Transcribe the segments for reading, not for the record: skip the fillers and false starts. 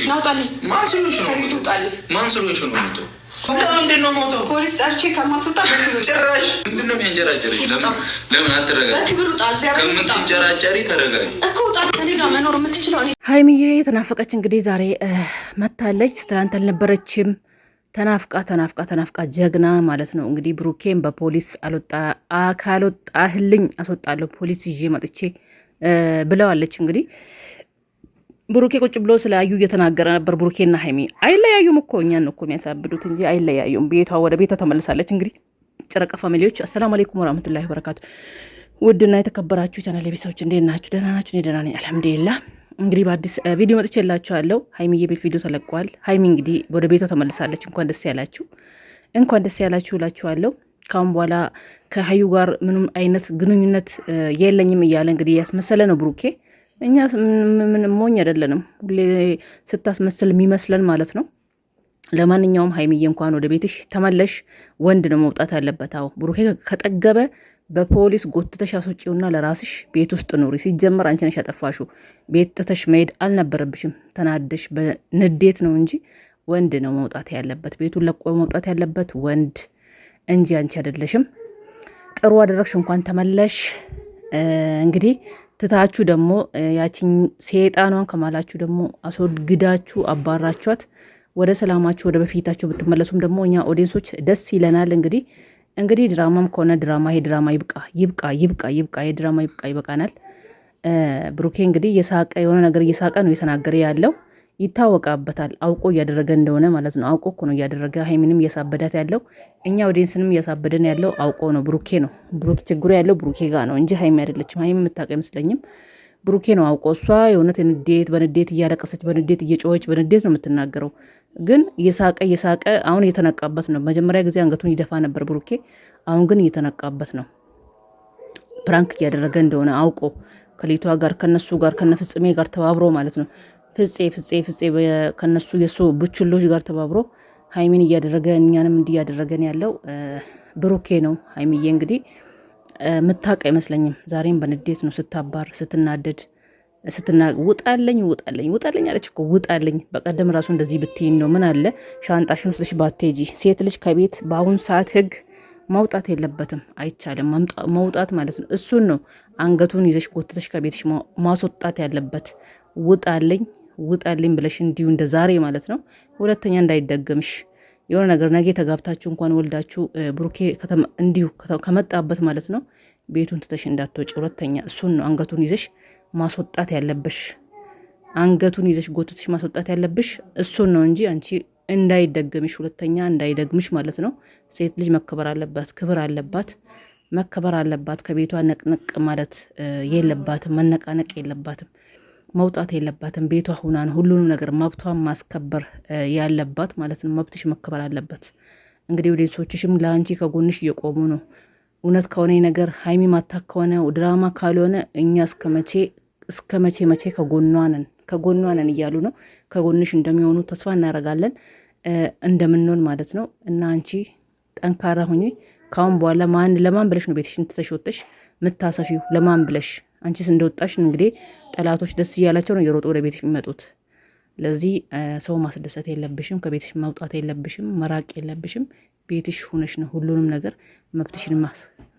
ናውጣልኝ ማንስሎሽ ነው ሞቶ ለምንድን ነው ሞቶ ፖሊስ ጠርቼ ከማስወጣ በክብር ጭራሽ ምንድን ነው የሚያንጨራጨሪ? ለምን አትረጋጊ? በክብር ውጣ። ከምን ትንጨራጨሪ? ተረጋጊ እኮ ውጣ። ከኔ ጋር መኖር የምትችለው ሀይሚዬ ተናፈቀች። እንግዲህ ዛሬ መታለች። ትናንት አልነበረችም። ተናፍቃ ጀግና ማለት ነው። እንግዲህ ብሩኬን በፖሊስ ካልወጣህልኝ አስወጣለሁ ፖሊስ ይዤ መጥቼ ብለዋለች። እንግዲህ ብሩኬ ቁጭ ብሎ ስለ አዩ እየተናገረ ነበር። ብሩኬና ሀይሚ አይለያዩም እኮ እኛን እኮ የሚያሳብዱት እንጂ አይለያዩም። ወደ ቤቷ ተመልሳለች። እንግዲህ ጨረቃ ፋሚሊዎች አሰላሙ አለይኩም ወራህመቱላሂ ወበረካቱ። ውድና የተከበራችሁ ቻናል ቤተሰቦች እንዴት ናችሁ? ደህና ናችሁ? እኔ ደህና ነኝ አልሐምዱሊላህ። እንግዲህ በአዲስ ቪዲዮ መጥቼላችኋለሁ። ሀይሚዬ ቤት ቪዲዮ ተለቋል። ሀይሚ እንግዲህ ወደ ቤቷ ተመልሳለች። እንኳን ደስ ያላችሁ እላችኋለሁ። ካሁን በኋላ ከሀዩ ጋር ምንም አይነት ግንኙነት የለኝም እያለ እንግዲህ ያስመሰለ ነው ብሩኬ። እኛ ምን ሞኝ አይደለንም፣ ሁሌ ስታስመስል የሚመስለን ማለት ነው። ለማንኛውም ሀይሚዬ እንኳን ወደ ቤትሽ ተመለሽ። ወንድ ነው መውጣት ያለበት። አዎ ብሩኬ ከጠገበ በፖሊስ ጎትተሽ አስወጪውና ለራስሽ ቤት ውስጥ ኑሪ። ሲጀመር አንቺ ነሽ ያጠፋሽው። ቤት ጥተሽ መሄድ አልነበረብሽም። ተናደሽ በንዴት ነው እንጂ ወንድ ነው መውጣት ያለበት። ቤቱን ለቆ መውጣት ያለበት ወንድ እንጂ አንቺ አይደለሽም። ጥሩ አደረግሽ፣ እንኳን ተመለሽ። እንግዲህ ትታችሁ ደግሞ ያቺን ሴጣኗን ከማላችሁ ደግሞ አስወግዳችሁ አባራችኋት ወደ ሰላማችሁ ወደ በፊታችሁ ብትመለሱም ደግሞ እኛ ኦዲየንሶች ደስ ይለናል። እንግዲህ ድራማም ከሆነ ድራማ ይሄ ድራማ ይብቃ፣ የድራማ ይበቃናል። ብሩኬ እንግዲህ እየሳቀ የሆነ ነገር እየሳቀ ነው እየተናገረ ያለው። ይታወቃበታል፣ አውቆ እያደረገ እንደሆነ ማለት ነው። አውቆ እኮ ነው እያደረገ ሀይሚንም እያሳበዳት ያለው፣ እኛ ኦዲየንስንም እያሳበደን ያለው አውቆ ነው። ብሩኬ ነው ችግሩ ያለው ብሩኬ ጋር ነው እንጂ ሀይሚ አይደለችም። ሀይሚ የምታውቅ አይመስለኝም። ብሩኬ ነው አውቆ። እሷ የእውነት በንዴት እያለቀሰች በንዴት እየጮኸች በንዴት ነው የምትናገረው። ግን እየሳቀ አሁን እየተነቃበት ነው። መጀመሪያ ጊዜ አንገቱን ይደፋ ነበር ብሩኬ፣ አሁን ግን እየተነቃበት ነው። ፕራንክ እያደረገ እንደሆነ አውቆ ከሊቷ ጋር ከነሱ ጋር ከነፍጽሜ ጋር ተባብሮ ማለት ነው። ፍፄ ከነሱ የሱ ቡችሎች ጋር ተባብሮ ሀይሚን እያደረገ እኛንም እንዲህ እያደረገን ያለው ብሩኬ ነው። ሀይሚዬ እንግዲህ ምታውቅ አይመስለኝም። ዛሬም በንዴት ነው ስታባር ስትናደድ ውጣለኝ አለች እኮ ውጣለኝ። በቀደም ራሱ እንደዚህ ብትይን ነው ምን አለ ሻንጣሽን ወስደሽ ባትሄጂ። ሴት ልጅ ከቤት በአሁኑ ሰዓት ህግ ማውጣት የለበትም፣ አይቻልም መውጣት ማለት ነው። እሱን ነው አንገቱን ይዘሽ ጎትተሽ ከቤትሽ ማስወጣት ያለበት። ውጣልኝ ብለሽ እንዲሁ እንደ ዛሬ ማለት ነው። ሁለተኛ እንዳይደገምሽ የሆነ ነገር ነገ ተጋብታችሁ እንኳን ወልዳችሁ ብሩኬ እንዲሁ ከመጣበት ማለት ነው ቤቱን ትተሽ እንዳትወጪ። ሁለተኛ እሱን ነው አንገቱን ይዘሽ ማስወጣት ያለብሽ። አንገቱን ይዘሽ ጎትተሽ ማስወጣት ያለብሽ እሱን ነው እንጂ አንቺ እንዳይደገምሽ፣ ሁለተኛ እንዳይደግምሽ ማለት ነው። ሴት ልጅ መከበር አለባት፣ ክብር አለባት፣ መከበር አለባት። ከቤቷ ነቅነቅ ማለት የለባትም፣ መነቃነቅ የለባትም፣ መውጣት የለባትም። ቤቷ ሁና ነው ሁሉንም ነገር መብቷን ማስከበር ያለባት ማለት ነው። መብትሽ መከበር አለበት። እንግዲህ ኦዲየንሶችሽም ለአንቺ ከጎንሽ እየቆሙ ነው። እውነት ከሆነ ነገር ሀይሚ ማታክ ከሆነ ድራማ ካልሆነ እኛ እስከ መቼ ከጎኗ ነን እያሉ ነው። ከጎንሽ እንደሚሆኑ ተስፋ እናደርጋለን፣ እንደምንሆን ማለት ነው። እና አንቺ ጠንካራ ሁኚ። ካሁን በኋላ ለማን ብለሽ ነው ቤትሽን ትተሽ ወጥተሽ ምታሰፊው? ለማን ብለሽ? አንቺስ እንደወጣሽ እንግዲህ ጠላቶች ደስ እያላቸው ነው እየሮጡ ወደ ቤትሽ የሚመጡት። ለዚህ ሰው ማስደሰት የለብሽም፣ ከቤትሽ መውጣት የለብሽም፣ መራቅ የለብሽም። ቤትሽ ሁነሽ ነው ሁሉንም ነገር መብትሽን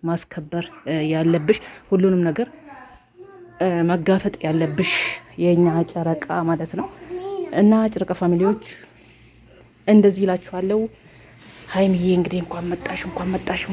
ማስከበር ያለብሽ፣ ሁሉንም ነገር መጋፈጥ ያለብሽ የኛ ጨረቃ ማለት ነው። እና ጨረቃ ፋሚሊዎች እንደዚህ ይላችኋለሁ። ሀይሚዬ እንግዲህ እንኳን መጣሽ